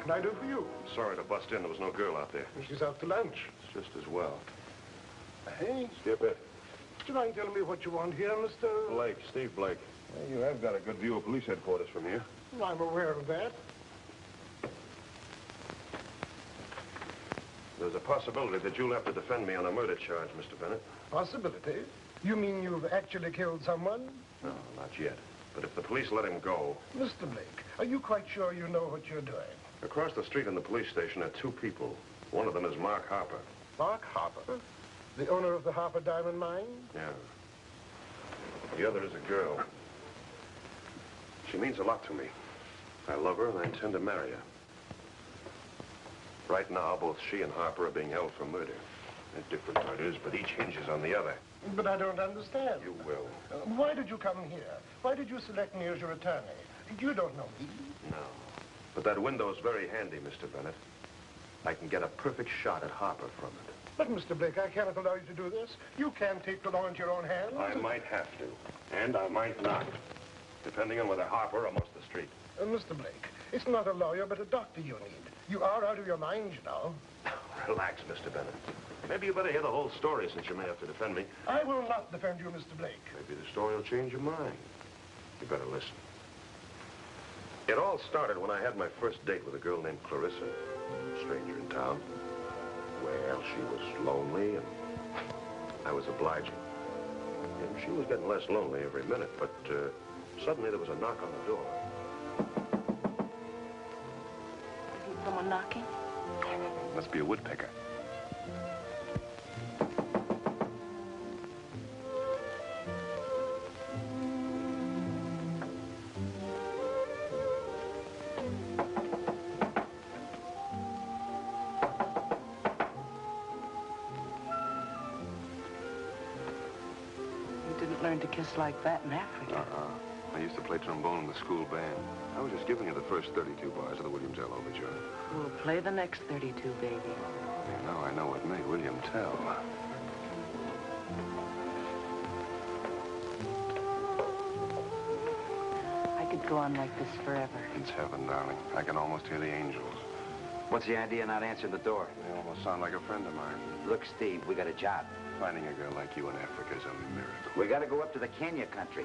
can I do for you? Sorry to bust in. There was no girl out there. She's out to lunch. It's just as well. Hey? Skip it. Would you mind telling me what you want here, Mr. Blake, Steve Blake. Well, you have got a good view of police headquarters from here. I'm aware of that. There's a possibility that you'll have to defend me on a murder charge, Mr. Bennett. Possibility? You mean you've actually killed someone? No, not yet. But if the police let him go... Mr. Blake, are you quite sure you know what you're doing? Across the street in the police station are two people. One of them is Mark Harper. Mark Harper? The owner of the Harper Diamond Mine? Yeah. The other is a girl. She means a lot to me. I love her and I intend to marry her. Right now, both she and Harper are being held for murder. They're different murders, but each hinges on the other. But I don't understand. You will. Why did you come here? Why did you select me as your attorney? You don't know me. No. But that window's very handy, Mr. Bennett. I can get a perfect shot at Harper from it. But, Mr. Blake, I cannot allow you to do this. You can't take the law into your own hands. I might have to. And I might not. Depending on whether Harper or most of the street. Mr. Blake, it's not a lawyer, but a doctor you need. You are out of your mind, you know. Relax, Mr. Bennett. Maybe you better hear the whole story since you may have to defend me. I will not defend you, Mr. Blake. Maybe the story will change your mind. You better listen. It all started when I had my first date with a girl named Clarissa, a stranger in town. Well, she was lonely and I was obliging. And she was getting less lonely every minute, but suddenly there was a knock on the door. Isn't someone knocking? Must be a woodpecker. Learn to kiss like that in Africa. I used to play trombone in the school band. I was just giving you the first 32 bars of the William Tell overture. We'll play the next 32, baby. You know, I know what made William Tell. I could go on like this forever. It's heaven, darling. I can almost hear the angels. What's the idea not answering the door? They almost sound like a friend of mine. Look, Steve, we got a job. Finding a girl like you in Africa is a miracle. We got to go up to the Kenya country.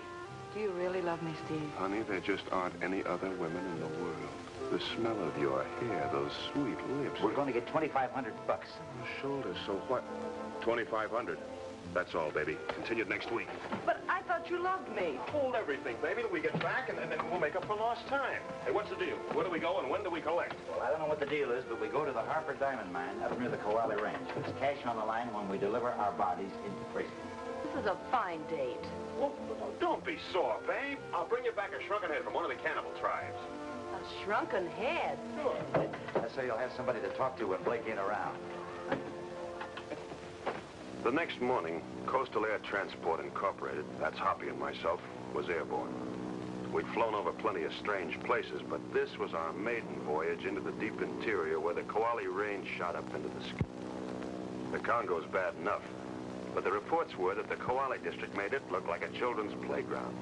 Do you really love me, Steve? Honey, there just aren't any other women in the world. The smell of your hair, those sweet lips. We're going to get $2,500 bucks. Your shoulders, so what? 2,500. That's all, baby. Continued next week. But I thought you loved me. Hold everything, baby, till we get back, and then we'll make up for lost time. Hey, what's the deal? Where do we go, and when do we collect? Well, I don't know what the deal is, but we go to the Harper Diamond Mine up near the Koali Range. It's cash on the line when we deliver our bodies into prison. This is a fine date. Well, don't be sore, babe. I'll bring you back a shrunken head from one of the cannibal tribes. A shrunken head? Sure. That's so you'll have somebody to talk to when Blake ain't around. The next morning, Coastal Air Transport Incorporated, that's Hoppy and myself, was airborne. We'd flown over plenty of strange places, but this was our maiden voyage into the deep interior where the Koali Range shot up into the sky. The Congo's bad enough, but the reports were that the Koali district made it look like a children's playground.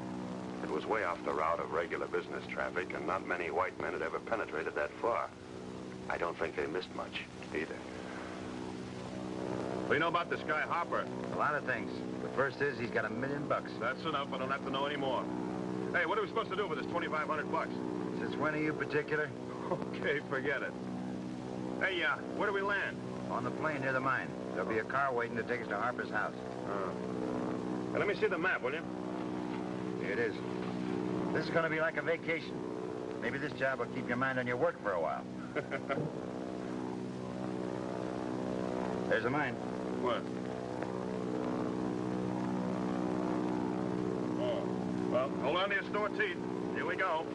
It was way off the route of regular business traffic, and not many white men had ever penetrated that far. I don't think they missed much, either. What do you know about this guy, Harper? A lot of things. The first is he's got $1 million. That's enough. I don't have to know any more. Hey, what are we supposed to do with this $2,500? Since when are you particular? Okay, forget it. Hey, where do we land? On the plain near the mine. There'll be a car waiting to take us to Harper's house. Hey, let me see the map, will you? Here it is. This is going to be like a vacation. Maybe this job will keep your mind on your work for a while. There's the mine. What? Oh. Well, hold on to your store teeth. Here we go.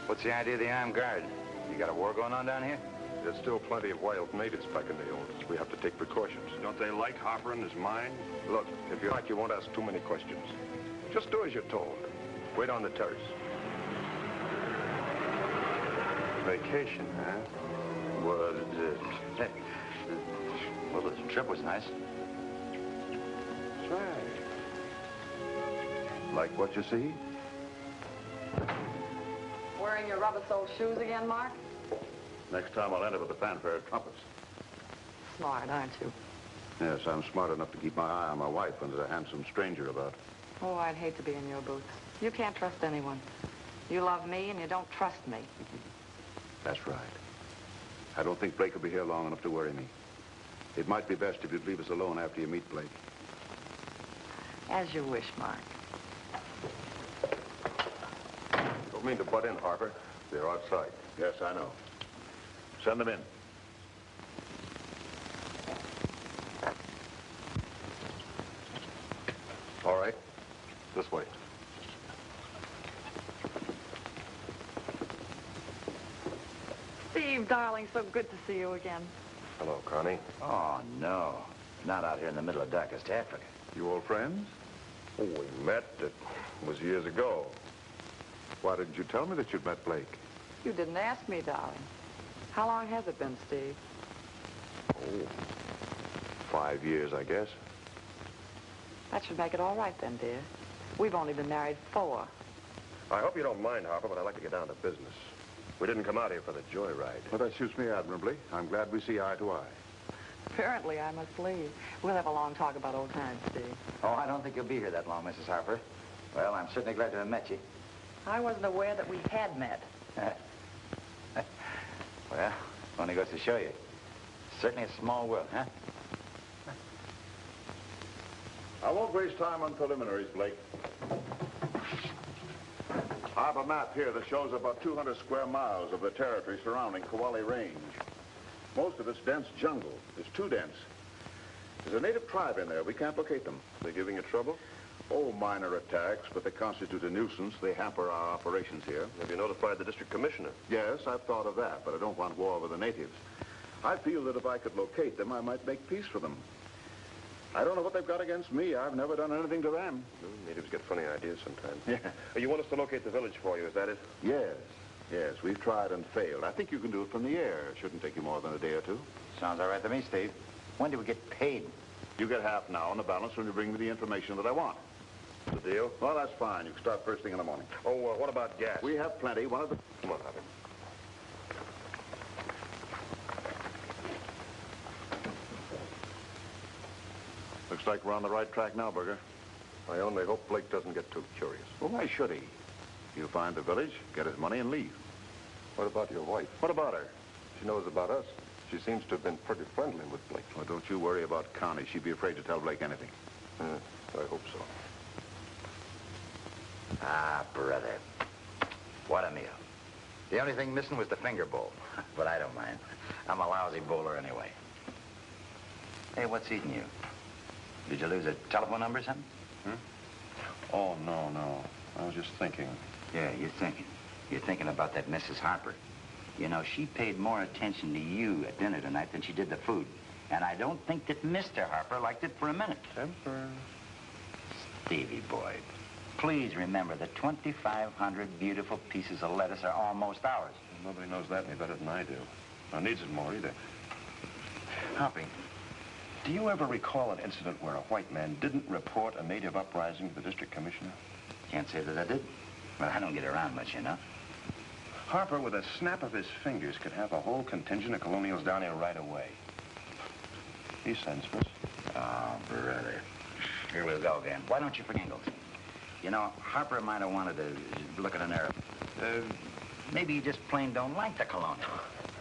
What's the idea of the armed guard? You got a war going on down here? There's still plenty of wild natives back in the olds. We have to take precautions. Don't they like Harper and his mine? Look, if you like, you won't ask too many questions. Just do as you're told. Wait on the terrace. Vacation, huh? Well, well, the trip was nice. That's right. Like what you see? Wearing your rubber-soled shoes again, Mark? Next time I'll enter with a fanfare of trumpets. Smart, aren't you? Yes, I'm smart enough to keep my eye on my wife when there's a handsome stranger about. Oh, I'd hate to be in your boots. You can't trust anyone. You love me and you don't trust me. That's right. I don't think Blake will be here long enough to worry me. It might be best if you'd leave us alone after you meet Blake. As you wish, Mark. Don't mean to butt in, Harper. They're outside. Yes, I know. Send them in. All right. This way. Steve, darling, so good to see you again. Hello, Connie. Oh, no. Not out here in the middle of darkest Africa. You old friends? Oh, we met. It was years ago. Why didn't you tell me that you'd met Blake? You didn't ask me, darling. How long has it been, Steve? Oh, 5 years, I guess. That should make it all right then, dear. We've only been married 4. I hope you don't mind, Harper, but I'd like to get down to business. We didn't come out here for the joyride. Well, that suits me admirably. I'm glad we see eye to eye. Apparently, I must leave. We'll have a long talk about old times, Steve. Oh, I don't think you'll be here that long, Mrs. Harper. Well, I'm certainly glad to have met you. I wasn't aware that we had met. Well, only goes to show you. Certainly a small world, huh? I won't waste time on preliminaries, Blake. I have a map here that shows about 200 square miles of the territory surrounding Kawali Range. Most of it's dense jungle. It's too dense. There's a native tribe in there. We can't locate them. They're giving you trouble? Oh, minor attacks, but they constitute a nuisance. They hamper our operations here. Have you notified the district commissioner? Yes, I've thought of that, but I don't want war with the natives. I feel that if I could locate them, I might make peace for them. I don't know what they've got against me. I've never done anything to them. Natives get funny ideas sometimes. Yeah. You want us to locate the village for you, is that it? Yes. Yes, we've tried and failed. I think you can do it from the air. It shouldn't take you more than a day or two. Sounds all right to me, Steve. When do we get paid? You get half now and the balance when you bring me the information that I want. The deal? Well, that's fine. You can start first thing in the morning. Oh, what about gas? We have plenty. One of the... Come on, Hoppy. Looks like we're on the right track now, Berger. I only hope Blake doesn't get too curious. Well, why should he? He'll find the village, get his money, and leave. What about your wife? What about her? She knows about us. She seems to have been pretty friendly with Blake. Well, don't you worry about Connie. She'd be afraid to tell Blake anything. I hope so. Ah, brother. What a meal. The only thing missing was the finger bowl. But I don't mind. I'm a lousy bowler anyway. Hey, what's eating you? Did you lose a telephone number or something? Oh, no. I was just thinking. Yeah, you're thinking. You're thinking about that Mrs. Harper. You know, she paid more attention to you at dinner tonight than she did the food. And I don't think that Mr. Harper liked it for a minute. Temper. Stevie boy, please remember that 2,500 beautiful pieces of lettuce are almost ours. Well, nobody knows that any better than I do. Nor needs it more either. Hoppy, do you ever recall an incident where a white man didn't report a native uprising to the district commissioner? Can't say that I did. But I don't get around much, you know. Harper, with a snap of his fingers, could have a whole contingent of colonials down here right away. He's senseless. Oh, brother. Here we go again. Why don't you forget Ingalls? You know, Harper might have wanted to look at an Arab. Maybe he just plain don't like the colonial.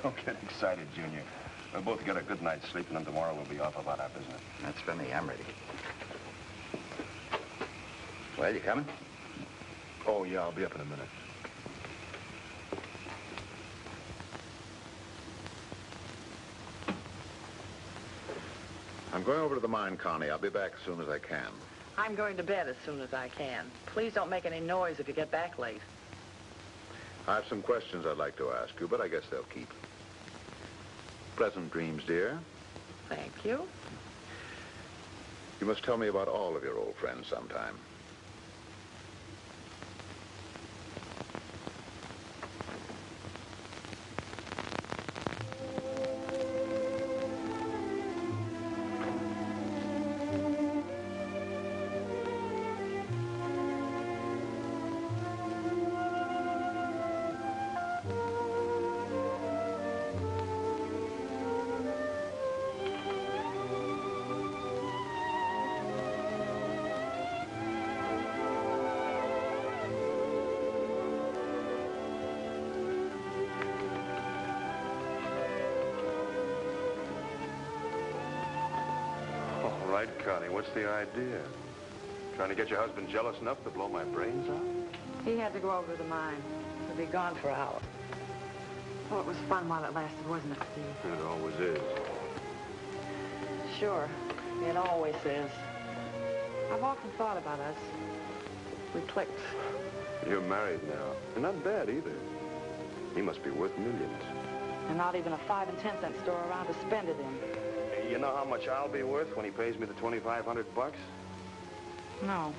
Don't get excited, Junior. We'll both get a good night's sleep, and then tomorrow we'll be off about our business. That's for me. I'm ready. Well, you coming? Oh, yeah, I'll be up in a minute. I'm going over to the mine, Connie. I'll be back as soon as I can. I'm going to bed as soon as I can. Please don't make any noise if you get back late. I have some questions I'd like to ask you, but I guess they'll keep. Pleasant dreams, dear. Thank you. You must tell me about all of your old friends sometime. All right, Connie, what's the idea? Trying to get your husband jealous enough to blow my brains out? He had to go over to the mine. He'll be gone for hours. Oh, it was fun while it lasted, wasn't it, Steve? It always is. Sure. It always is. I've often thought about us. We clicked. You're married now. And not bad, either. He must be worth millions. And not even a 5 and 10 cent store around to spend it in. Hey, you know how much I'll be worth when he pays me the $2,500 bucks? No.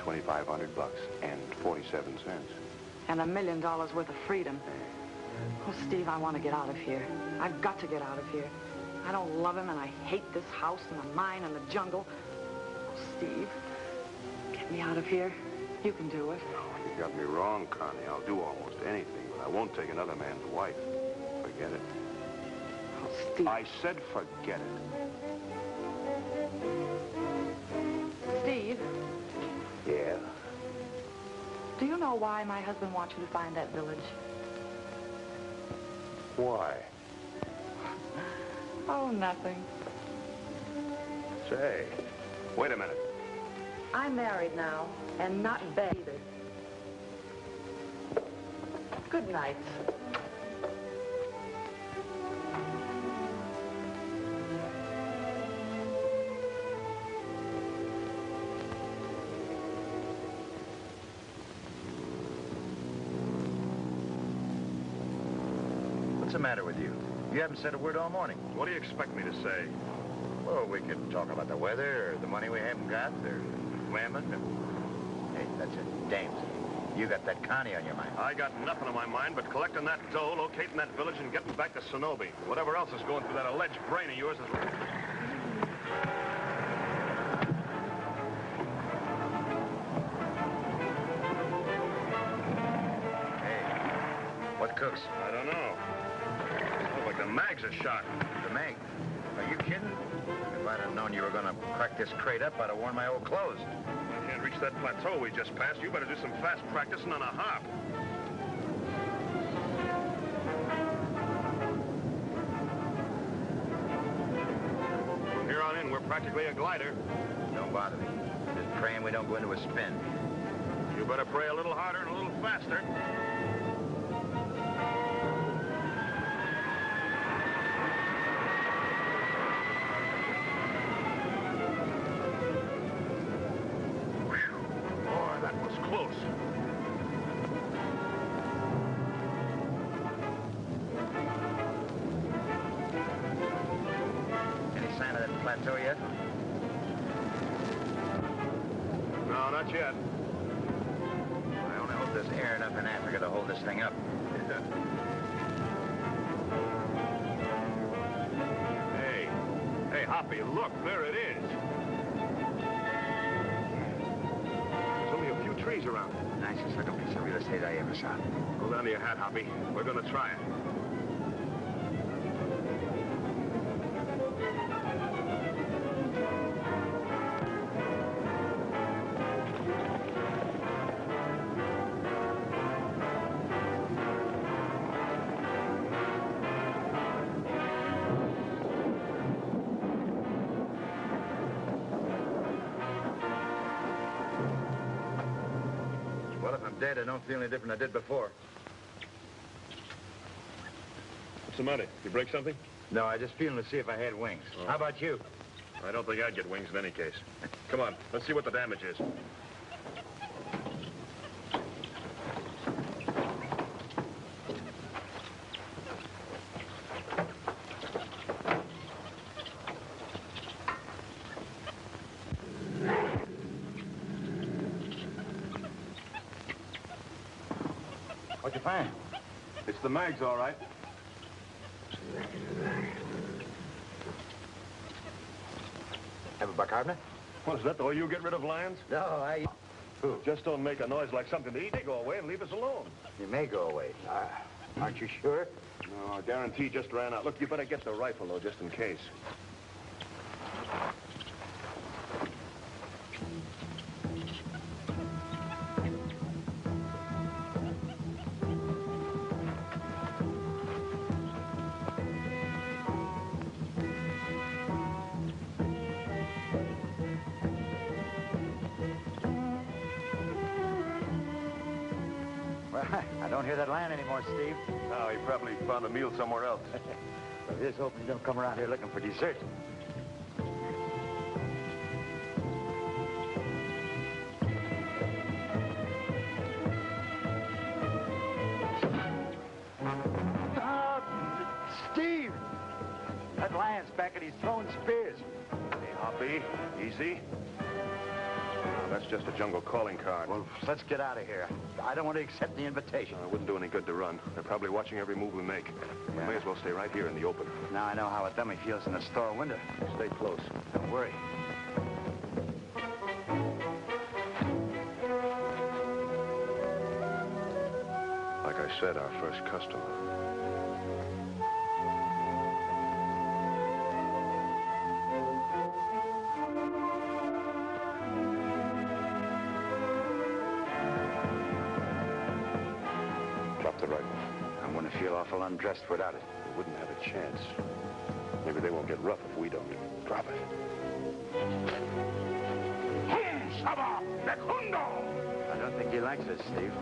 $2,500 bucks and 47 cents. And $1 million worth of freedom. Oh, Steve, I want to get out of here. I've got to get out of here. I don't love him, and I hate this house and the mine and the jungle. Oh, Steve, get me out of here. You can do it. No, you got me wrong, Connie. I'll do almost anything, but I won't take another man's wife. Forget it. Oh, Steve. I said forget it. Steve. Yeah? Do you know why my husband wants you to find that village? Why? Oh, nothing. Say, wait a minute. I'm married now, and not bad either. Good night. What's the matter with you? You haven't said a word all morning. What do you expect me to say? Well, we could talk about the weather, or the money we haven't got, or women. Hey, that's it. Dames. You got that Connie on your mind. I got nothing on my mind but collecting that dough, locating that village, and getting back to Sonobe. Whatever else is going through that alleged brain of yours is... What cooks? I don't know. Looks like the mags are shot. The mag. Are you kidding? If I'd have known you were going to crack this crate up, I'd have worn my old clothes. I can't reach that plateau we just passed. You better do some fast practicing on a hop. From here on in, we're practically a glider. Don't bother me. Just praying we don't go into a spin. You better pray a little harder and a little faster. Close. Any sign of that plateau yet? No, not yet. I only hope there's air enough in Africa to hold this thing up. Hey, Hoppy, look, there it is. Trees around. Nicest little piece of real estate I ever saw. Hold on to your hat, Hoppy. We're going to try it. Dead, I don't feel any different than I did before. What's the matter? You break something? No, I just feeling to see if I had wings. Oh. How about you? I don't think I'd get wings in any case. Come on, let's see what the damage is. What'd you find? It's the mags, all right. Have a bicarbonate? What, is that the way you get rid of lions? No, I... Who? Just don't make a noise like something to eat. They go away and leave us alone. You may go away. Aren't you sure? No, our guarantee just ran out. Look, you better get the rifle, though, just in case. I don't hear that lion anymore, Steve. No, he probably found a meal somewhere else. I just hope he don't come around here looking for dessert. Steve! That lion's back and he's throwing spears. Hey, Hoppy, easy. Oh, that's just a jungle calling card. Well, let's get out of here. I don't want to accept the invitation. It wouldn't do any good to run. They're probably watching every move we make. We may as well stay right here in the open. Now I know how a dummy feels in a store window. Stay close. Don't worry. Like I said, our first customer. Drop the rifle. I'm going to feel awful undressed without it. We wouldn't have a chance. Maybe they won't get rough if we don't. Drop it. I don't think he likes us, Steve.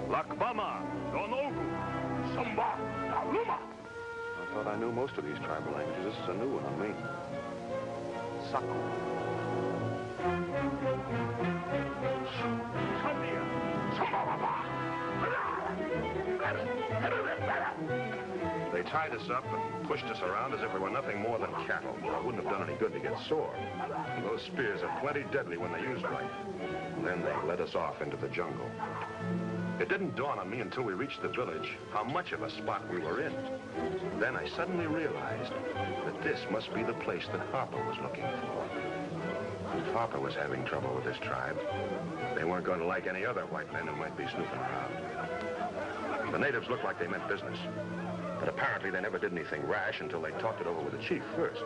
Lakbama, Donogu, Samba, Daluma. I thought I knew most of these tribal languages. This is a new one on me. Saku. They tied us up and pushed us around as if we were nothing more than cattle. It wouldn't have done any good to get sore. Those spears are plenty deadly when they're used right. Then they led us off into the jungle. It didn't dawn on me until we reached the village how much of a spot we were in. Then I suddenly realized that this must be the place that Harper was looking for. If Harper was having trouble with this tribe, they weren't going to like any other white men who might be snooping around. The natives looked like they meant business, but apparently they never did anything rash until they talked it over with the chief first.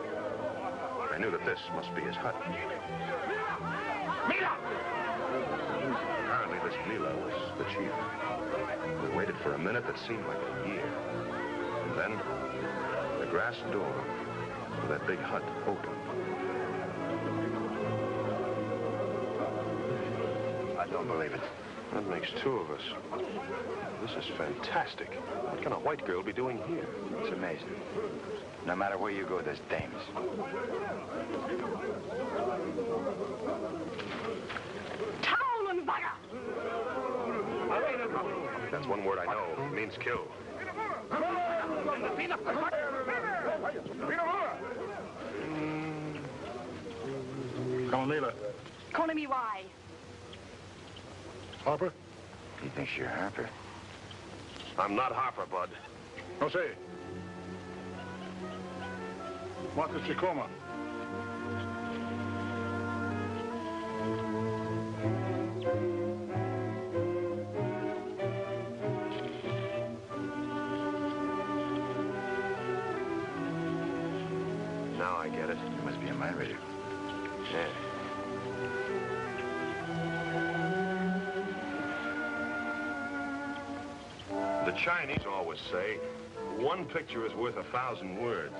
I knew that this must be his hut. Meelah! Apparently this Meelah was the chief. We waited for a minute that seemed like a year. And then the grass door of that big hut opened. I don't believe it. That makes two of us. This is fantastic. What can a white girl be doing here? It's amazing. No matter where you go, there's dames. That's one word I know. It means kill. Come on, Meelah. Calling me why? Harper? He thinks you're Harper. I'm not Harper, Bud. No sé. What is Chicoma? Now I get it. You must be a mind reader. Yeah. The Chinese always say, one picture is worth 1,000 words.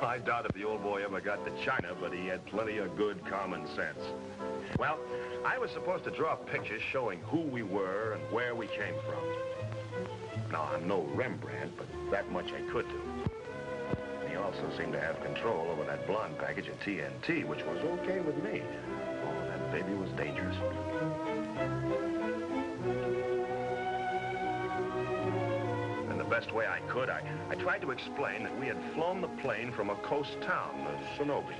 I doubt if the old boy ever got to China, but he had plenty of good common sense. Well, I was supposed to draw pictures showing who we were and where we came from. Now, I'm no Rembrandt, but that much I could do. He also seemed to have control over that blonde package of TNT, which was okay with me. Oh, that baby was dangerous. And the best way I could, I tried to explain that we had flown the plane from a coast town, Sonobe,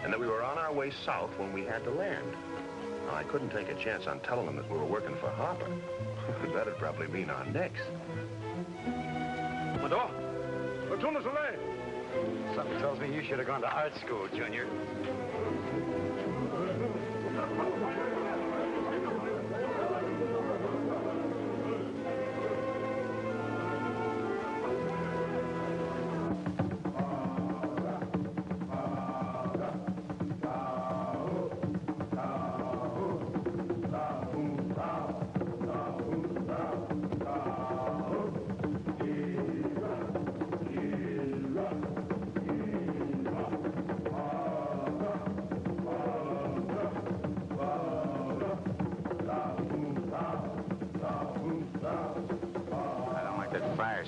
and that we were on our way south when we had to land. I couldn't take a chance on telling them that we were working for Harper. That'd probably mean our necks. Mador, retourne au soleil. Something tells me you should have gone to art school, Junior.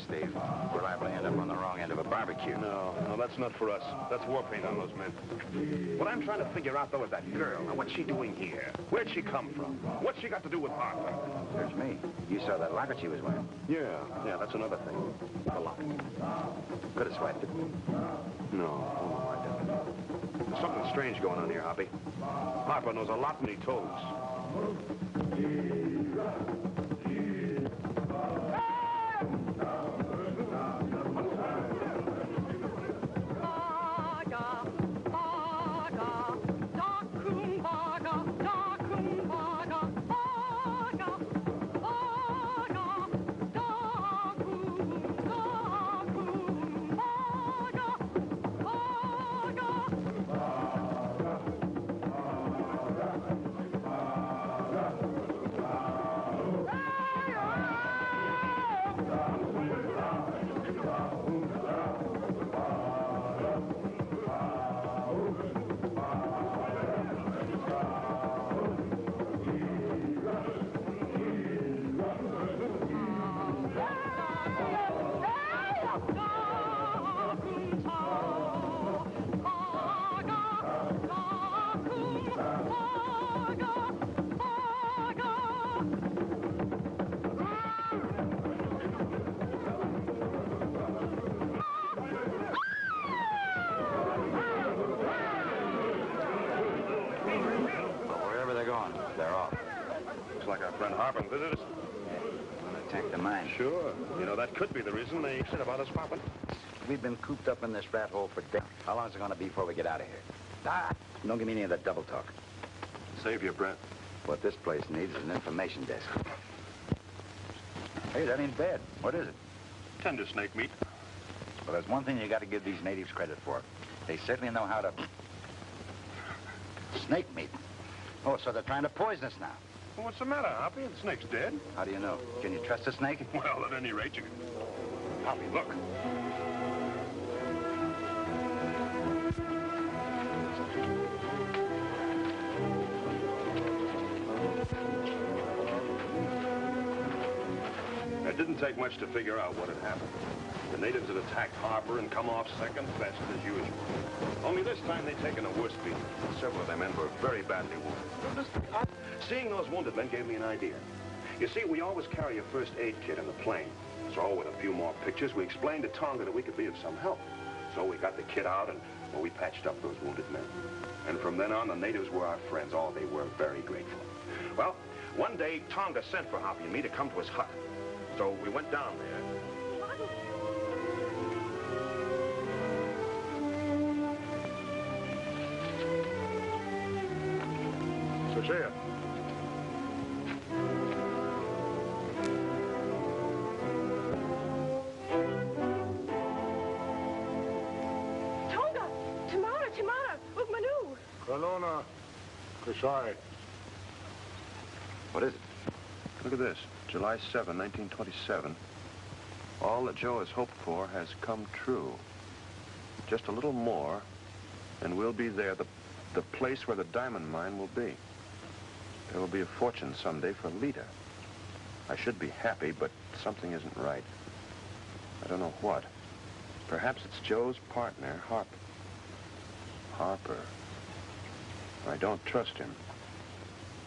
Steve. We're liable to end up on the wrong end of a barbecue. No, that's not for us. That's war paint on those men. What I'm trying to figure out, though, is that girl. Now, what's she doing here? Where'd she come from? What's she got to do with Harper? There's me. You saw that locket she was wearing. Yeah, that's another thing. The locket. Could have swiped it. No, I didn't. There's something strange going on here, Hoppy. Harper knows a lot, and he told us. Like our friend Harper visited us. Attack the mine. Sure. You know, that could be the reason they said about us popping. We've been cooped up in this rat hole for days. How long is it going to be before we get out of here? Don't give me any of that double talk. Save your breath. What this place needs is an information desk. Hey, that ain't bad. What is it? Tender snake meat. Well, there's one thing you got to give these natives credit for. They certainly know how to... Snake meat. Oh, so they're trying to poison us now. Well, what's the matter, Hoppy? The snake's dead. How do you know? Can you trust a snake? Well, at any rate, you can... Hoppy, look. It didn't take much to figure out what had happened. The natives had attacked Harper and come off second best as usual. Only this time they'd taken a worse beating. Several of their men were very badly wounded. Seeing those wounded men gave me an idea. You see, we always carry a first aid kit in the plane. So with a few more pictures, we explained to Tonga that we could be of some help. So we got the kit out and, well, we patched up those wounded men. And from then on, the natives were our friends. Oh, they were very grateful. Well, one day, Tonga sent for Hoppy and me to come to his hut. So we went down there. Here. Tonga! Timana! Ugmanu! Kalona. Kashai. What is it? Look at this. July 7, 1927. All that Joe has hoped for has come true. Just a little more, and we'll be there, the place where the diamond mine will be. There will be a fortune someday for Lita. I should be happy, but something isn't right. I don't know what. Perhaps it's Joe's partner, Harper. Harper. I don't trust him.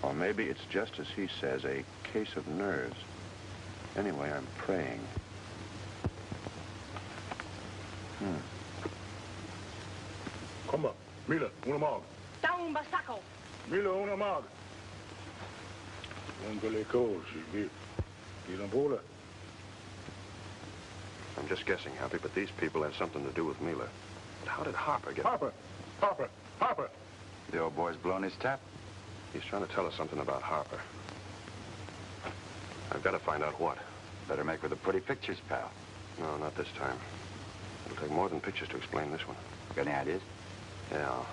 Or maybe it's just as he says, a case of nerves. Anyway, I'm praying. Come on. Meelah, una mag. Down Basako! Meelah, una mag. I'm just guessing, Hoppy, but these people have something to do with Meelah. But how did Harper get... Harper! Harper! Harper! The old boy's blown his tap. He's trying to tell us something about Harper. I've got to find out what. Better make with the pretty pictures, pal. No, not this time. It'll take more than pictures to explain this one. Got any ideas? Yeah.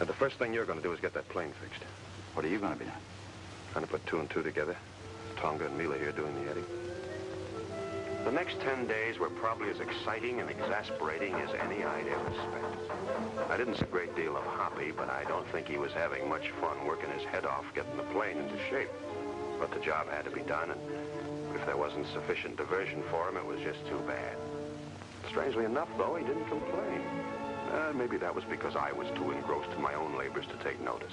And the first thing you're going to do is get that plane fixed. What are you going to be doing? Trying to put two and two together. Tonga and Meelah here doing the heading. The next 10 days were probably as exciting and exasperating as any I'd ever spent. I didn't see a great deal of Hoppy, but I don't think he was having much fun working his head off getting the plane into shape. But the job had to be done, and if there wasn't sufficient diversion for him, it was just too bad. Strangely enough, though, he didn't complain. Maybe that was because I was too engrossed in my own labors to take notice.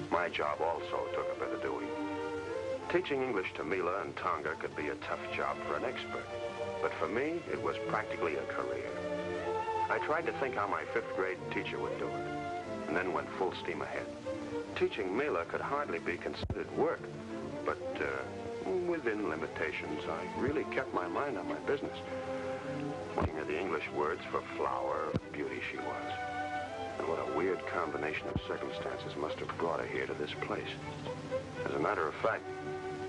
My job also took a bit of doing. Teaching English to Meelah and Tonga could be a tough job for an expert. But for me, it was practically a career. I tried to think how my fifth grade teacher would do it, and then went full steam ahead. Teaching Meelah could hardly be considered work, but within limitations, I really kept my mind on my business. Looking at the English words for flower, beauty she was. And what a weird combination of circumstances must have brought her here to this place. As a matter of fact,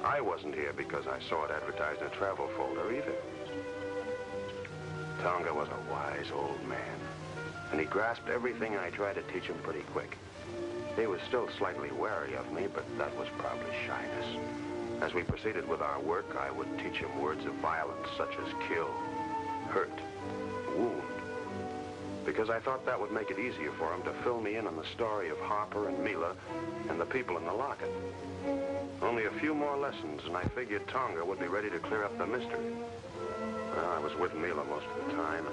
I wasn't here because I saw it advertised in a travel folder either. Tonga was a wise old man, and he grasped everything I tried to teach him pretty quick. He was still slightly wary of me, but that was probably shyness. As we proceeded with our work, I would teach him words of violence such as kill, hurt, wound, because I thought that would make it easier for him to fill me in on the story of Harper and Meelah and the people in the locket. Only a few more lessons, and I figured Tonga would be ready to clear up the mystery. Well, I was with Meelah most of the time,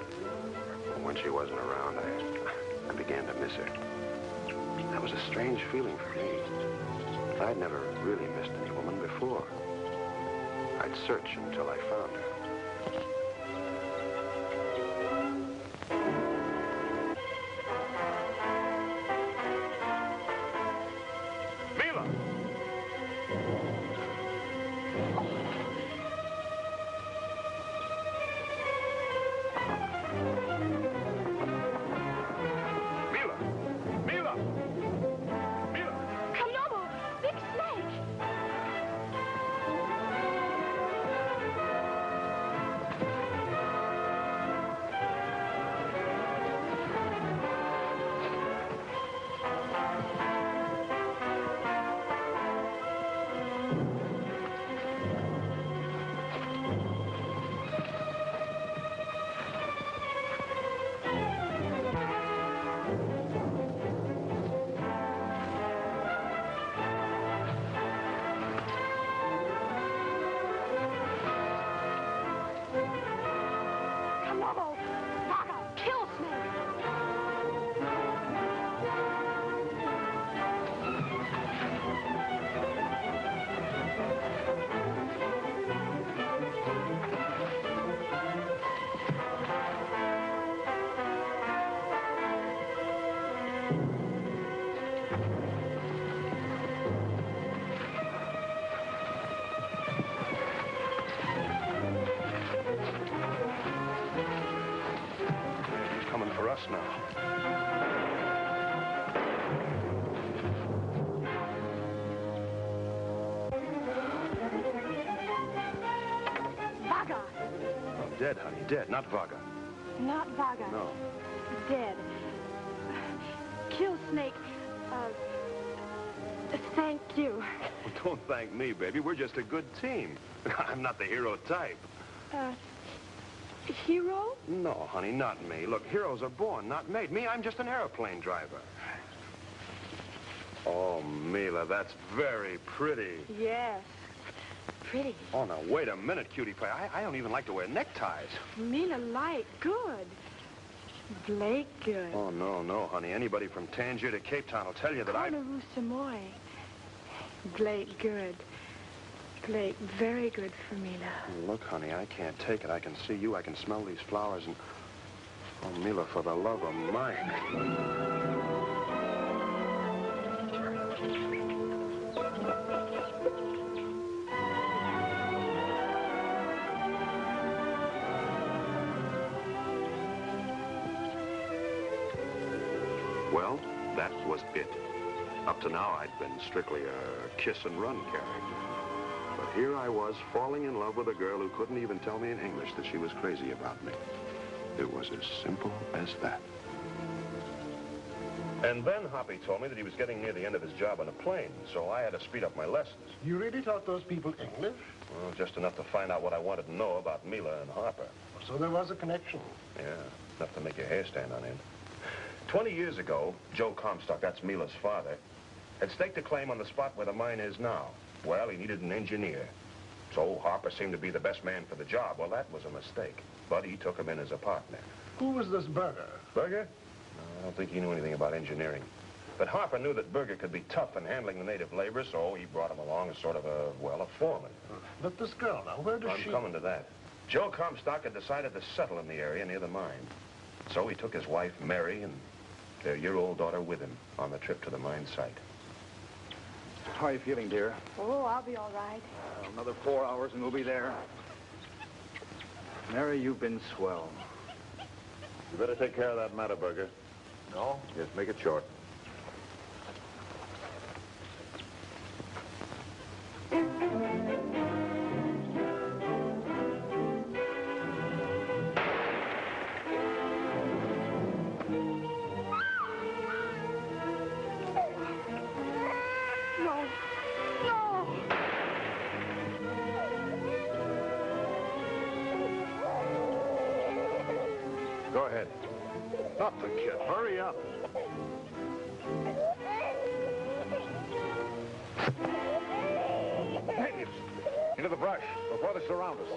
and when she wasn't around, I began to miss her. That was a strange feeling for me. I'd never really missed any woman before. I'd search until I found her. Now. Vaga. Oh, dead, honey, dead, not Vaga. Not Vaga. No. Dead. Kill Snake. Thank you. Well, don't thank me, baby. We're just a good team. I'm not the hero type. Hero? No, honey, not me. Look, heroes are born, not made. Me, I'm just an airplane driver. Oh, Meelah, that's very pretty. Yes. Pretty. Oh, now, wait a minute, cutie pie. I don't even like to wear neckties. Meelah light. Good. Blake good. Oh, no, honey. Anybody from Tangier to Cape Town will tell you that Conaroo Samoy. Blake good. Blake, very good for Meelah. Look, honey, I can't take it. I can see you. I can smell these flowers and... Oh, Meelah, for the love of Mike. Well, that was it. Up to now, I'd been strictly a kiss-and-run character. But here I was, falling in love with a girl who couldn't even tell me in English that she was crazy about me. It was as simple as that. And then Hoppy told me that he was getting near the end of his job on a plane, so I had to speed up my lessons. You really taught those people English? Well, just enough to find out what I wanted to know about Meelah and Harper. So there was a connection. Yeah, enough to make your hair stand on end. 20 years ago, Joe Comstock, that's Meelah's father, had staked a claim on the spot where the mine is now. Well, he needed an engineer. So Harper seemed to be the best man for the job. Well, that was a mistake. But he took him in as a partner. Who was this Berger? Berger? No, I don't think he knew anything about engineering. But Harper knew that Berger could be tough in handling the native labor, so he brought him along as sort of a, well, a foreman. But this girl, now, where does she... I'm coming to that. Joe Comstock had decided to settle in the area near the mine. So he took his wife, Mary, and their year-old daughter with him on the trip to the mine site. How are you feeling, dear? Oh, I'll be all right. Another 4 hours and we'll be there. Mary, you've been swell. You better take care of that matter, Berger. No? Yes, make it short. Go ahead. Not the kid. Hurry up. Natives! Into the brush before they surround us.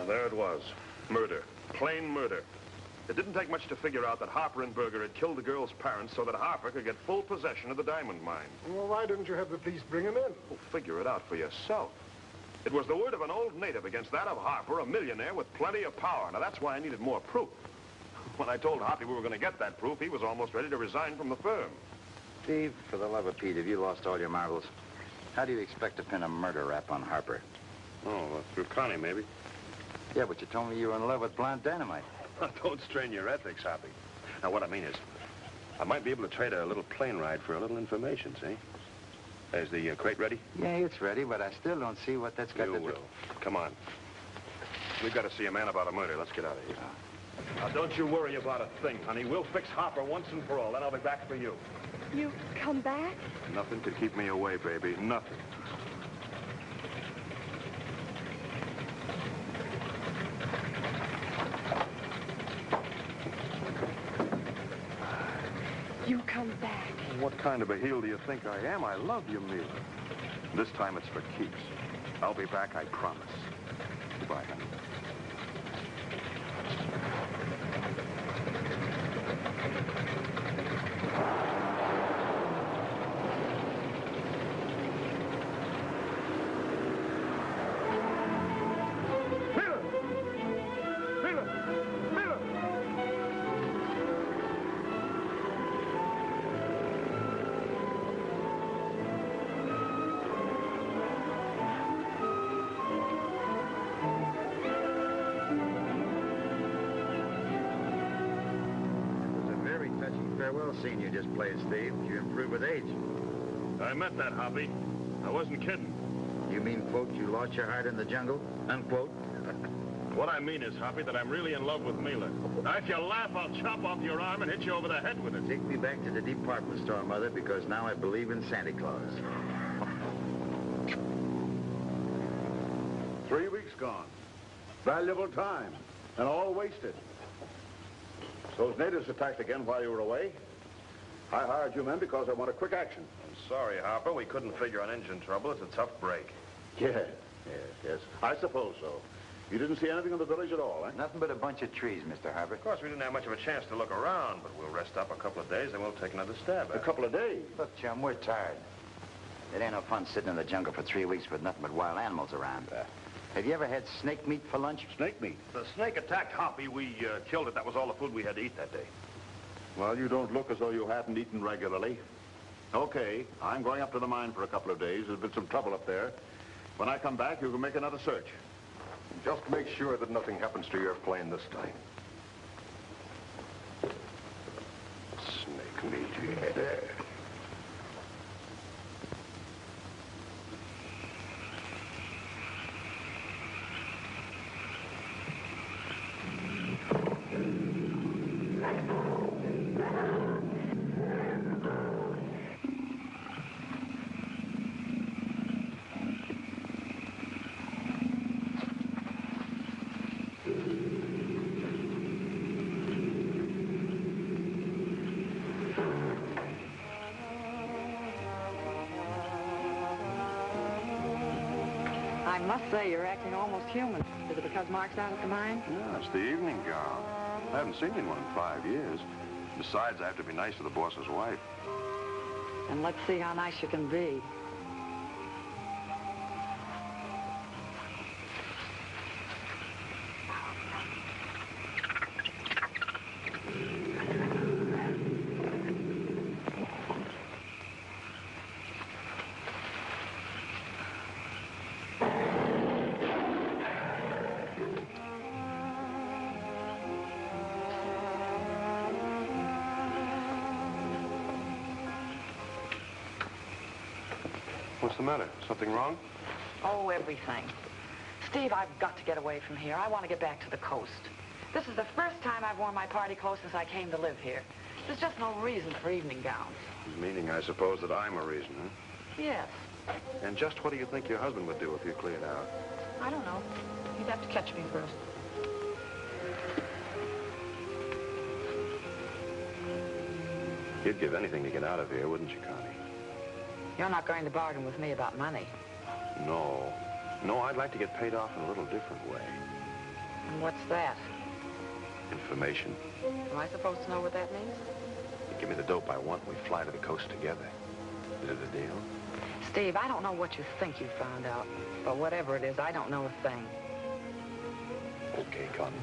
There it was. Murder. Plain murder. It didn't take much to figure out that Harper and Berger had killed the girl's parents so that Harper could get full possession of the diamond mine. Well, why didn't you have the police bring him in? Well, figure it out for yourself. It was the word of an old native against that of Harper, a millionaire with plenty of power. Now, that's why I needed more proof. When I told Hoppy we were going to get that proof, he was almost ready to resign from the firm. Steve, for the love of Pete, have you lost all your marbles? How do you expect to pin a murder rap on Harper? Oh, through Connie, maybe. Yeah, but you told me you were in love with Plant Dynamite. Don't strain your ethics, Hoppy. Now, what I mean is, I might be able to trade a little plane ride for a little information, see? Is the crate ready? Yeah, it's ready, but I still don't see what that's got to do. You will. Come on. We've got to see a man about a murder. Let's get out of here. Now, don't you worry about a thing, honey. We'll fix Harper once and for all, then I'll be back for you. You come back? Nothing could keep me away, baby. Nothing. You come back. What kind of a heel do you think I am? I love you, Meelah. This time it's for keeps. I'll be back, I promise. Goodbye, honey. Farewell scene you just played, Steve. You improve with age. I meant that, Hoppy. I wasn't kidding. You mean, quote, you lost your heart in the jungle, unquote? What I mean is, Hoppy, that I'm really in love with Meelah. Now, if you laugh, I'll chop off your arm and hit you over the head with it. Take me back to the department store, Mother, because now I believe in Santa Claus. 3 weeks gone. Valuable time, and all wasted. Those natives attacked again while you were away. I hired you men because I wanted quick action. I'm sorry, Harper. We couldn't figure on engine trouble. It's a tough break. Yes. I suppose so. You didn't see anything in the village at all, eh? Nothing but a bunch of trees, Mr. Harper. Of course, we didn't have much of a chance to look around, but we'll rest up a couple of days and we'll take another stab at it. A couple of days? Look, chum, we're tired. It ain't no fun sitting in the jungle for 3 weeks with nothing but wild animals around. Have you ever had snake meat for lunch? Snake meat? The snake attacked Hoppy. We killed it. That was all the food we had to eat that day. Well, you don't look as though you hadn't eaten regularly. Okay, I'm going up to the mine for a couple of days. There's been some trouble up there. When I come back, you can make another search. Just make sure that nothing happens to your plane this time. Snake meat, yeah. I must say, you're acting almost human. Is it because Mark's out at the mine? Yeah, it's the evening gown. I haven't seen you in one in 5 years. Besides, I have to be nice to the boss's wife. And let's see how nice you can be. What's the matter? Something wrong? Oh, everything. Steve, I've got to get away from here. I want to get back to the coast. This is the first time I've worn my party clothes since I came to live here. There's just no reason for evening gowns. Meaning, I suppose, that I'm a reason, huh? Yes. And just what do you think your husband would do if you cleared out? I don't know. You'd have to catch me first. You'd give anything to get out of here, wouldn't you, Connie? You're not going to bargain with me about money. No. No, I'd like to get paid off in a little different way. And what's that? Information. Am I supposed to know what that means? You give me the dope I want, and we fly to the coast together. Is it a deal? Steve, I don't know what you think you found out. But whatever it is, I don't know a thing. Okay, Connie.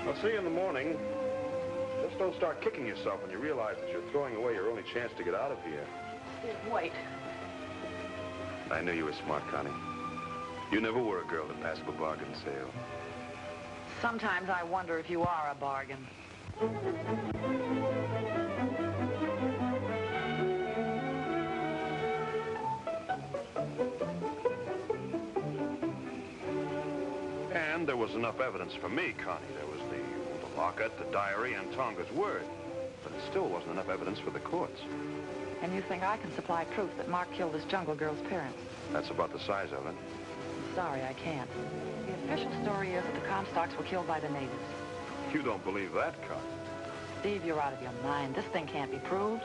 I'll see you in the morning. Just don't start kicking yourself when you realize that you're throwing away your only chance to get out of here. Steve, wait. I knew you were smart, Connie. You never were a girl to pass up a bargain sale. Sometimes I wonder if you are a bargain. And there was enough evidence for me, Connie. There was the locket, the diary, and Tonga's word. But it still wasn't enough evidence for the courts. And you think I can supply proof that Mark killed this jungle girl's parents? That's about the size of it. I'm sorry, I can't. The official story is that the Comstocks were killed by the natives. You don't believe that, Connie? Steve, you're out of your mind. This thing can't be proved.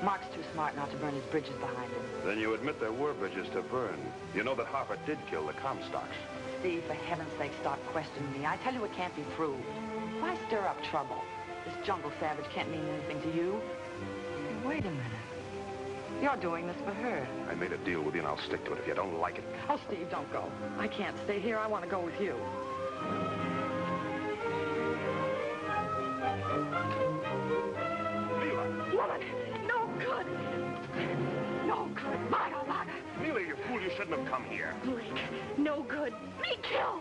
Mark's too smart not to burn his bridges behind him. Then you admit there were bridges to burn. You know that Harper did kill the Comstocks. Steve, for heaven's sake, stop questioning me. I tell you it can't be proved. Why stir up trouble? This jungle savage can't mean anything to you. Hey, wait a minute. You're doing this for her. I made a deal with you, and I'll stick to it if you don't like it. Oh, Steve, don't go. I can't stay here. I want to go with you. Meelah! Woman, no good. No good. Maga, Maga. Meelah, you fool, you shouldn't have come here. Blake, no good. Me kill.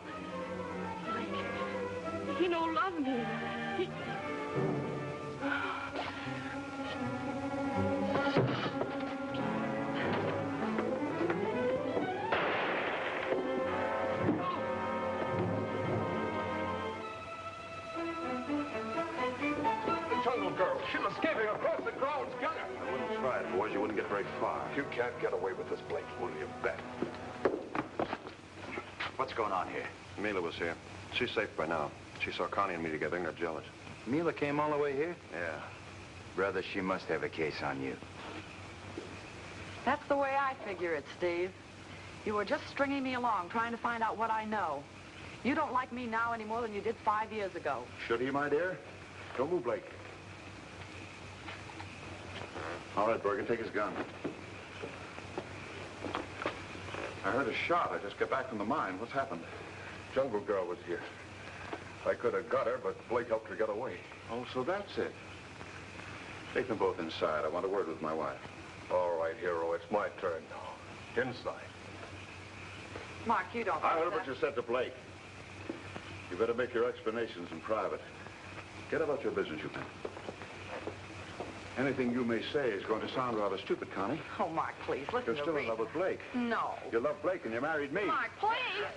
Blake, he no love me. He... Girl, she'll escape across the grounds gutter. I wouldn't try it, boys. You wouldn't get very far. You can't get away with this, Blake. Will you bet? What's going on here? Meelah was here. She's safe by now. She saw Connie and me together and got jealous. Meelah came all the way here? Yeah. Brother, she must have a case on you. That's the way I figure it, Steve. You were just stringing me along, trying to find out what I know. You don't like me now any more than you did 5 years ago. Should he, my dear? Don't move, Blake. All right, Bergen, take his gun. I heard a shot. I just got back from the mine. What's happened? Jungle Girl was here. I could have got her, but Blake helped her get away. Oh, so that's it. Take them both inside. I want a word with my wife. All right, hero, it's my turn now. Inside. Mark, you don't I think heard what that. you said to Blake. You better make your explanations in private. Get about your business, you can. Anything you may say is going to sound rather stupid, Connie. Oh, Mark, please, listen You're to still in reason. love with Blake. No. You love Blake and you married me. Mark, please.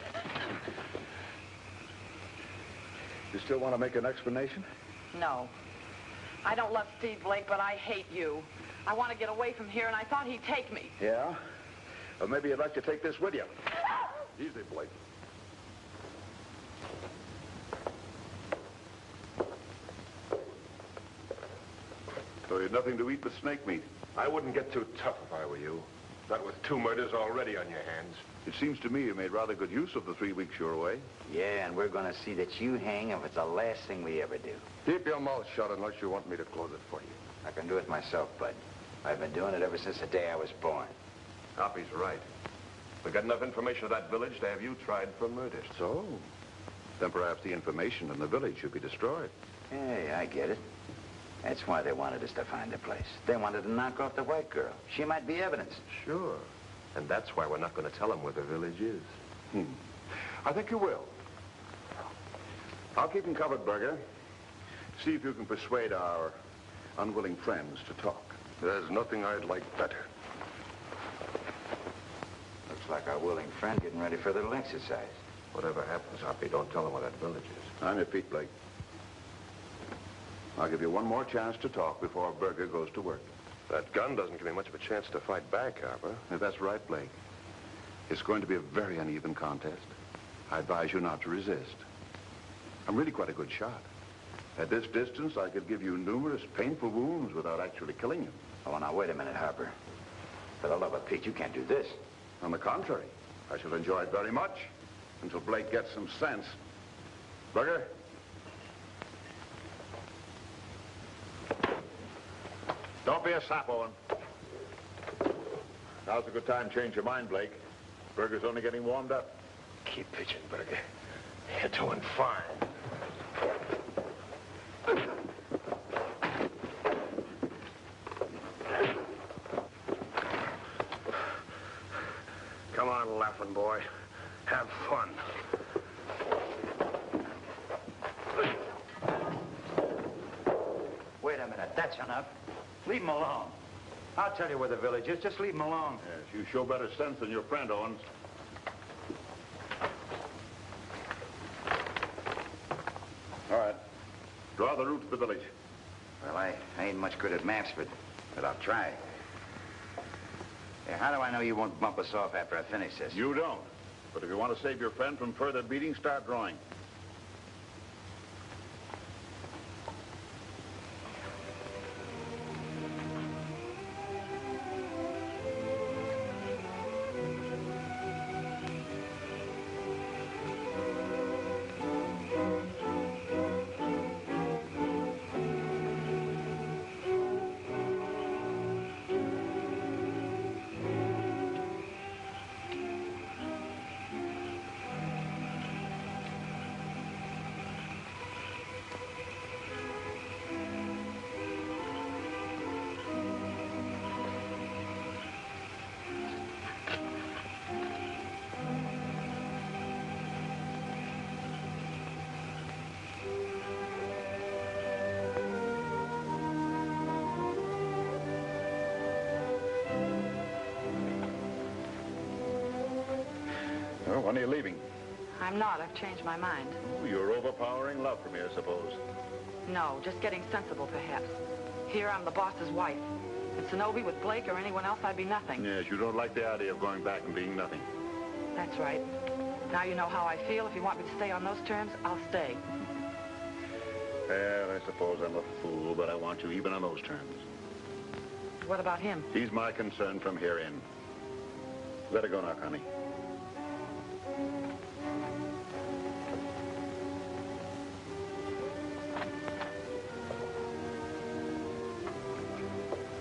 You still want to make an explanation? No. I don't love Steve Blake, but I hate you. I want to get away from here, and I thought he'd take me. Yeah? Well, maybe you'd like to take this with you. Easy, Blake. So you had nothing to eat but snake meat. I wouldn't get too tough if I were you. Not with 2 murders already on your hands. It seems to me you made rather good use of the 3 weeks you were away. Yeah, and we're going to see that you hang if it's the last thing we ever do. Keep your mouth shut unless you want me to close it for you. I can do it myself, Bud. I've been doing it ever since the day I was born. Hoppy's right. We got enough information of that village to have you tried for murder. So? Then perhaps the information in the village should be destroyed. Hey, I get it. That's why they wanted us to find the place. They wanted to knock off the white girl. She might be evidence. Sure. And that's why we're not going to tell them where the village is. I think you will. I'll keep them covered, Berger. See if you can persuade our unwilling friends to talk. There's nothing I'd like better. Looks like our willing friend getting ready for a little exercise. Whatever happens, Hoppy, don't tell them where that village is. On your feet, Blake. I'll give you one more chance to talk before Berger goes to work. That gun doesn't give me much of a chance to fight back, Harper. That's right, Blake. It's going to be a very uneven contest. I advise you not to resist. I'm really quite a good shot. At this distance, I could give you numerous painful wounds without actually killing you. Oh, now, wait a minute, Harper. For the love of Pete, you can't do this. On the contrary, I shall enjoy it very much until Blake gets some sense. Berger? Don't be a sap, Owen. Now's a good time to change your mind, Blake. Berger's only getting warmed up. Keep pitching, Berger. You're doing fine. Come on, laughing boy. Have fun. Wait a minute. That's enough. Leave him alone. I'll tell you where the village is. Just leave him alone. Yes, you show better sense than your friend, Owens. All right. Draw the route to the village. Well, I ain't much good at maps, but I'll try. Yeah, how do I know you won't bump us off after I finish this? You don't. But if you want to save your friend from further beating, start drawing. Well, when are you leaving? I'm not. I've changed my mind. Oh, your overpowering love for me, I suppose. No, just getting sensible, perhaps. Here, I'm the boss's wife. In Sonobi with Blake or anyone else, I'd be nothing. Yes, you don't like the idea of going back and being nothing. That's right. Now you know how I feel. If you want me to stay on those terms, I'll stay. Well, I suppose I'm a fool, but I want you even on those terms. What about him? He's my concern from here in. Let it go now, Connie.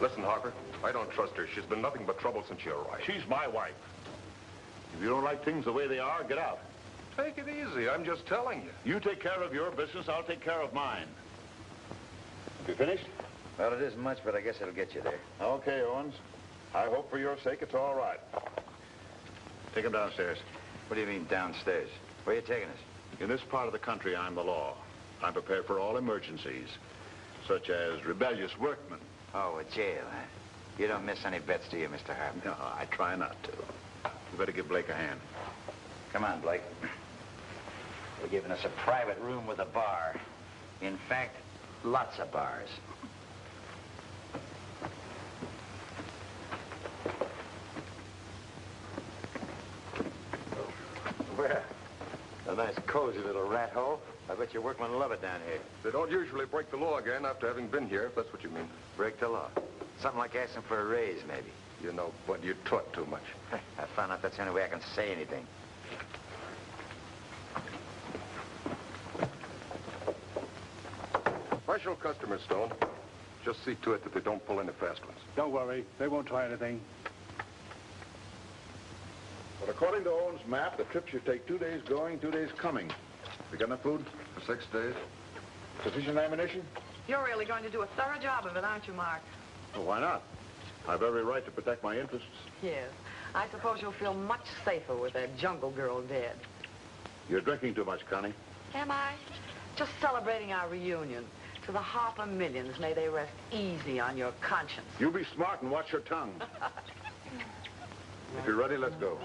Listen, Harper, I don't trust her. She's been nothing but trouble since you arrived. She's my wife. If you don't like things the way they are, get out. Take it easy. I'm just telling you. You take care of your business, I'll take care of mine. You finished? Well, it isn't much, but I guess it'll get you there. Okay, Owens. I hope for your sake it's all right. Take him downstairs. What do you mean, downstairs? Where are you taking us? In this part of the country, I'm the law. I'm prepared for all emergencies, such as rebellious workmen. Oh, a jail, huh? You don't miss any bets, do you, Mr. Harper? No, I try not to. You better give Blake a hand. Come on, Blake. They're giving us a private room with a bar. In fact, lots of bars. Well, a nice cozy little rat hole. I bet your workmen love it down here. They don't usually break the law again after having been here, if that's what you mean. Break the law. Something like asking for a raise, maybe. You know, but you taught too much. I found out that's the only way I can say anything. Special customers, Stone. Just see to it that they don't pull any fast ones. Don't worry. They won't try anything. But according to Owens' map, the trip should take 2 days going, 2 days coming. We got enough food? For 6 days? Sufficient ammunition? You're really going to do a thorough job of it, aren't you, Mark? Well, why not? I've every right to protect my interests. Yes. I suppose you'll feel much safer with that jungle girl dead. You're drinking too much, Connie. Am I? Just celebrating our reunion. To the Harper millions, may they rest easy on your conscience. You be smart and watch your tongue. If you're ready, let's go.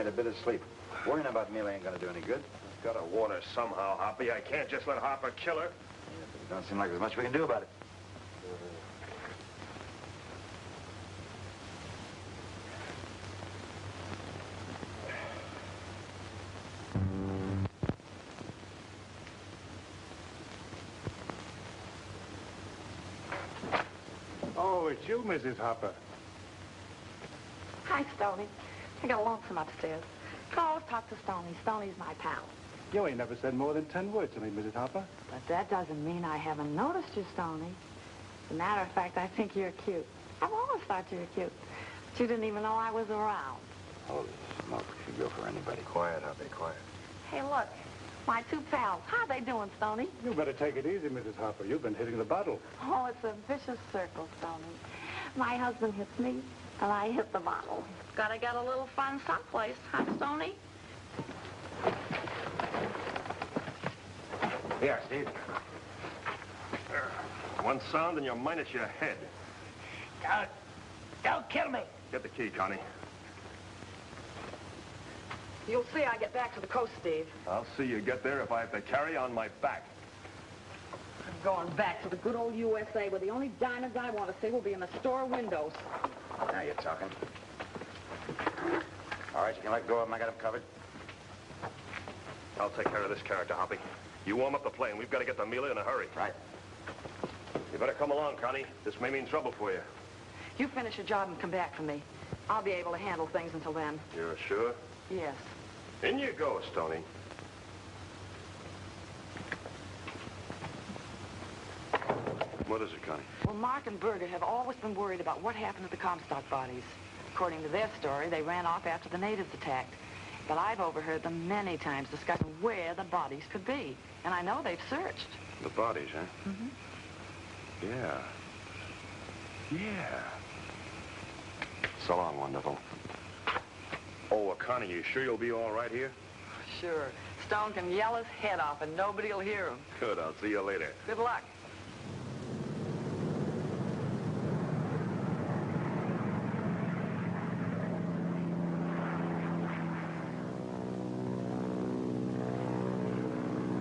A bit of sleep. Worrying about Meelah ain't gonna do any good. Gotta warn her somehow, Hoppy. I can't just let Harper kill her. Yeah, but it don't seem like there's much we can do about it. Oh, it's you, Mrs. Harper. Hi, Stoney. I got lonesome upstairs. Call, talk to Stoney. Stoney's my pal. You ain't never said more than 10 words to me, Mrs. Harper. But that doesn't mean I haven't noticed you, Stoney. As a matter of fact, I think you're cute. I've always thought you were cute. But you didn't even know I was around. Holy smoke, she'd go for anybody. Quiet, Hoppy, quiet. Hey, look. My two pals. How they doing, Stoney? You better take it easy, Mrs. Harper. You've been hitting the bottle. Oh, it's a vicious circle, Stoney. My husband hits me, and I hit the bottle. Gotta get a little fun someplace, huh, Stoney? Here, Steve. One sound and you're minus your head. Don't kill me. Get the key, Connie. You'll see I get back to the coast, Steve. I'll see you get there if I have to carry on my back. I'm going back to the good old USA where the only diamonds I want to see will be in the store windows. Now you're talking. All right, you can let go of them. I got them covered. I'll take care of this character, Hoppy. You warm up the plane. We've got to get to Meelah in a hurry. Right. You better come along, Connie. This may mean trouble for you. You finish your job and come back for me. I'll be able to handle things until then. You're sure? Yes. In you go, Stoney. What is it, Connie? Well, Mark and Berger have always been worried about what happened to the Comstock bodies. According to their story, they ran off after the natives attacked. But I've overheard them many times discussing where the bodies could be. And I know they've searched. The bodies, huh? Mm-hmm. Yeah. Yeah. So long, wonderful. Oh, Connie, you sure you'll be all right here? Sure. Stone can yell his head off and nobody will hear him. Good. I'll see you later. Good luck.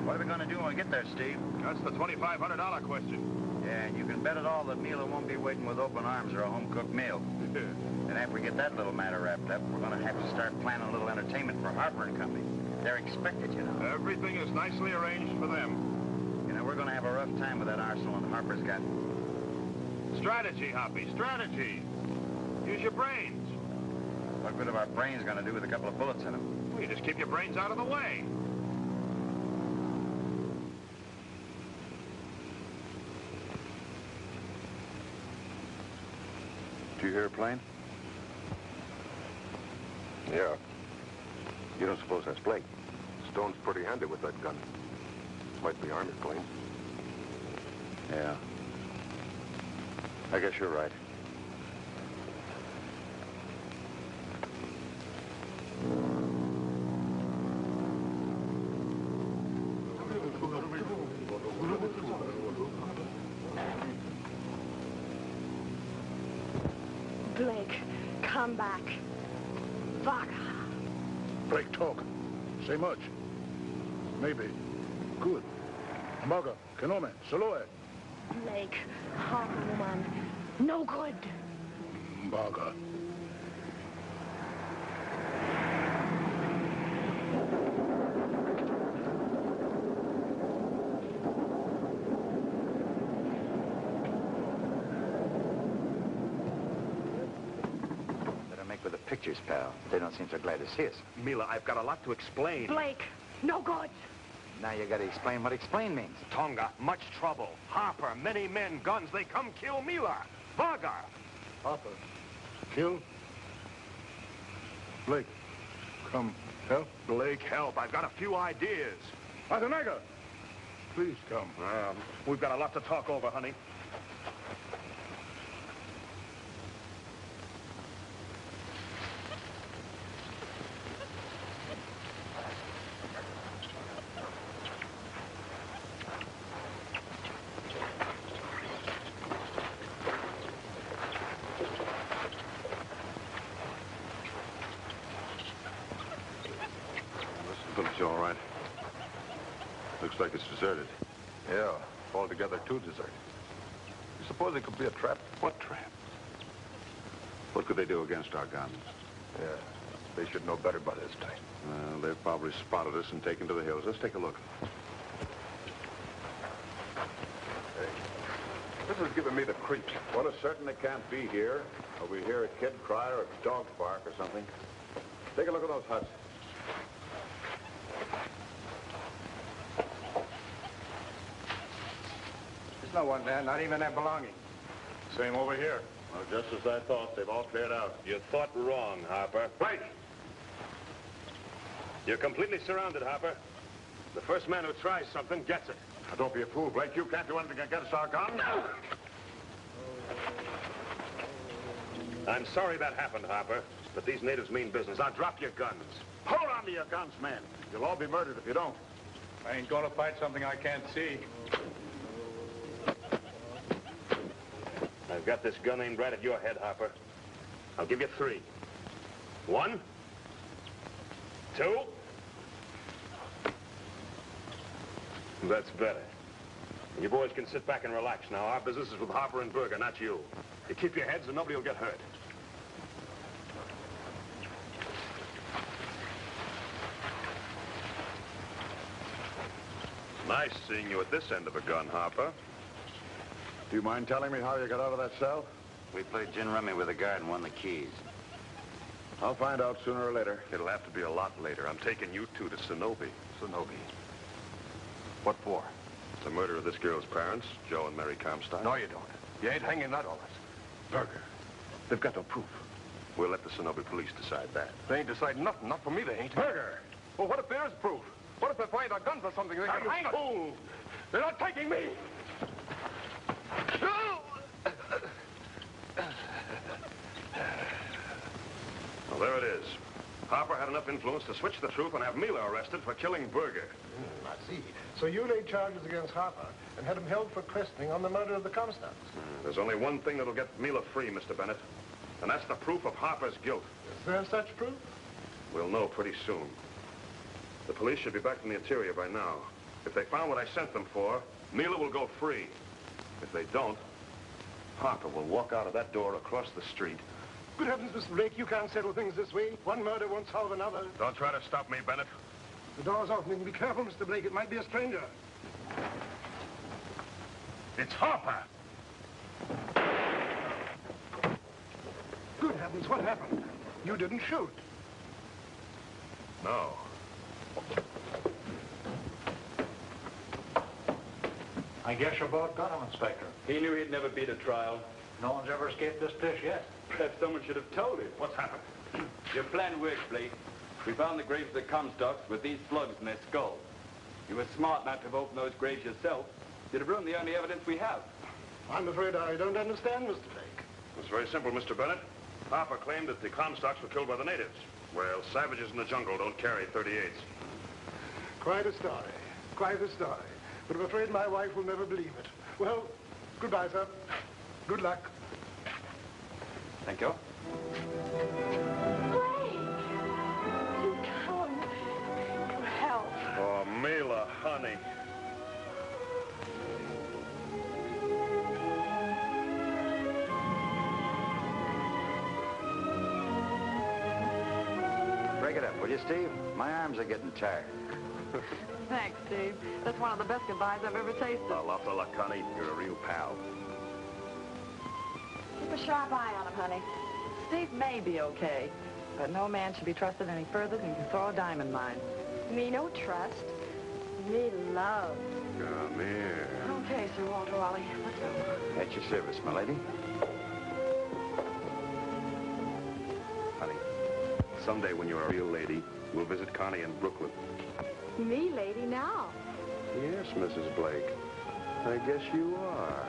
What we going to do when we get there, Steve? That's the $2,500 question. Yeah, and you can bet it all that Meelah won't be waiting with open arms or a home-cooked meal. And after we get that little matter wrapped up, we're going to have to start planning a little entertainment for Harper and Company. They're expected, you know. Everything is nicely arranged for them. You know, we're going to have a rough time with that arsenal Harper's got. Strategy, Hoppy, strategy. Use your brains. What good are our brains going to do with a couple of bullets in them? Well, you just keep your brains out of the way. Do you hear a plane? Yeah. You don't suppose that's Blake? Stone's pretty handy with that gun. Might be Army plane. Yeah. I guess you're right. Blake, come back. Vaga. Blake, talk. Say much. Maybe. Good. Maga, Kenome, Saloe. Blake, Harper woman. No good. Maga. With the pictures, pal. They don't seem so glad to see us. Meelah, I've got a lot to explain. Blake, no good. Now you got to explain what explain means. Tonga, much trouble. Harper, many men, guns. They come kill Meelah. Vaga. Harper. Kill. Blake, come help. Blake, help. I've got a few ideas. Atanaga, please come. We've got a lot to talk over, honey. It's all right. Looks like it's deserted. Yeah, altogether too deserted. You suppose it could be a trap? What trap? What could they do against our guns? Yeah, they should know better by this time. They've probably spotted us and taken to the hills. Let's take a look. Hey, this is giving me the creeps. Well, it's certain they can't be here, or we hear a kid cry or a dog bark or something. Take a look at those huts. There's no one there, not even their belongings. Same over here. Well, just as I thought, they've all cleared out. You thought wrong, Harper. Blake! You're completely surrounded, Harper. The first man who tries something gets it. Now, don't be a fool, Blake. You can't do anything against our guns. I'm sorry that happened, Harper, but these natives mean business. Now drop your guns. Hold on to your guns, man. You'll all be murdered if you don't. I ain't gonna fight something I can't see. I've got this gun aimed right at your head, Harper. I'll give you 3. 1, 2. That's better. You boys can sit back and relax now. Our business is with Harper and Berger, not you. You keep your heads and nobody will get hurt. Nice seeing you at this end of a gun, Harper. Do you mind telling me how you got out of that cell? We played gin rummy with a guard and won the keys. I'll find out sooner or later. It'll have to be a lot later. I'm taking you two to Sonobe. Sonobe. What for? The murder of this girl's parents, Joe and Mary Comstock. No, you don't. You ain't hanging that on us. Berger, they've got no proof. We'll let the Sonobe police decide that. They ain't deciding nothing. Not for me, they ain't. Berger! Well, what if there is proof? What if they find our guns or something? They can hang us. Fool! They're not taking me! Well, there it is. Harper had enough influence to switch the truth and have Meelah arrested for killing Berger. I see. So you laid charges against Harper and had him held for questioning on the murder of the Comstocks. There's only one thing that'll get Meelah free, Mr. Bennett, and that's the proof of Harper's guilt. Is there such proof? We'll know pretty soon. The police should be back in the interior by now. If they found what I sent them for, Meelah will go free. If they don't, Harper will walk out of that door across the street. Good heavens, Mr. Blake, you can't settle things this way. One murder won't solve another. Don't try to stop me, Bennett. The door's opening. Be careful, Mr. Blake. It might be a stranger. It's Harper! Good heavens, what happened? You didn't shoot. No. I guess you both got him, Inspector. He knew he'd never beat a trial. No one's ever escaped this dish yet. Perhaps someone should have told him. What's happened? Your plan worked, Blake. We found the graves of the Comstocks with these slugs in their skulls. You were smart not to have opened those graves yourself. You'd have ruined the only evidence we have. I'm afraid I don't understand, Mr. Blake. It's very simple, Mr. Bennett. Harper claimed that the Comstocks were killed by the natives. Well, savages in the jungle don't carry 38s. Quite a story. Quite a story. But I'm afraid my wife will never believe it. Well, goodbye, sir. Good luck. Thank you. Blake! You come for help. Oh, Meelah, honey. Break it up, will you, Steve? My arms are getting tired. Thanks, Steve. That's one of the best goodbyes I've ever tasted. A lot of luck, Connie. You're a real pal. Keep a sharp eye on him, honey. Steve may be okay, but no man should be trusted any further than you can throw a diamond mine. Me no trust. Me love. Come here. Okay, Sir Walter Raleigh. Let's go. At your service, my lady. Honey, someday when you're a real lady, we'll visit Connie in Brooklyn. Me lady now. Yes, Mrs. Blake. I guess you are.